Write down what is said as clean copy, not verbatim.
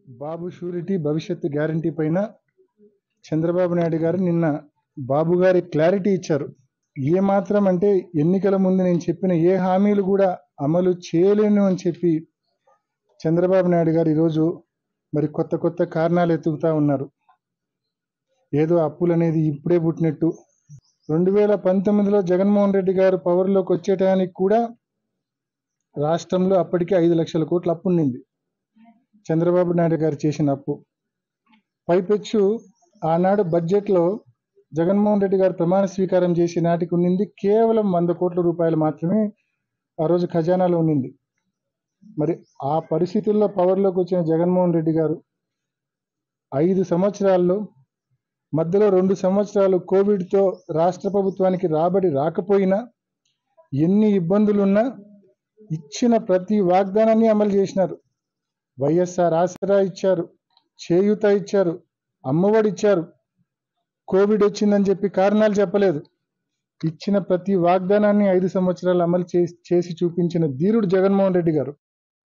బాబు surety భవిష్యత్తు guarantee పైన చంద్రబాబు నాయుడు గారు నిన్న బాబు గారి క్లారిటీ ఇచ్చారు. ఏ మాత్రం అంటే ఎన్నికల ముందు నేను చెప్పిన ఏ హామీలు కూడా అమలు చేయలేను అని చెప్పి చంద్రబాబు నాయుడు గారు ఈరోజు మరి కొత్త కొత్త కారణాలు ఎత్తుకుతా ఉన్నారు. ఏదో అప్పులు అనేది ఇప్పుడే పుట్టినట్టు 2019లో జగన్మోహన్ రెడ్డి గారు పవర్లోకి వచ్చేటానికి కూడా రాష్ట్రంలో అప్పటికే 5 లక్షల కోట్ల అప్పు ఉండింది. చంద్రబాబు నాయుడు గారు చేసిన అప్పు పైపెచ్చు ఆనాడు బడ్జెట్లో జగన్మోహన్ రెడ్డి గారు ప్రమాణ స్వీకారం చేసి నాటికి ఉన్నింది కేవలం 100 కోట్ల రూపాయలు మాత్రమే ఆ రోజు ఖజానాలో ఉన్నింది. మరి ఆ పరిస్థితుల్లో పవర్లోకి వచ్చిన జగన్మోహన్ రెడ్డి గారు 5 సంవత్సరాల్లో మధ్యలో 2 సంవత్సరాలు కోవిడ్తో రాష్ట్ర ప్రభుత్వానికి రాబడి రాకపోయినా ఎన్ని ఇబ్బందులున్నా ఇచ్చిన ప్రతి వాగ్దానాన్ని అమలు చేసినారు. వైఎస్ఆర్ ఆసరా ఇచ్చారు, చేయూత ఇచ్చారు, అమ్మఒడి ఇచ్చారు. కోవిడ్ వచ్చిందని చెప్పి కారణాలు చెప్పలేదు. ఇచ్చిన ప్రతి వాగ్దానాన్ని 5 సంవత్సరాలు అమలు చేసి చూపించిన ధీరుడు జగన్మోహన్ రెడ్డి గారు.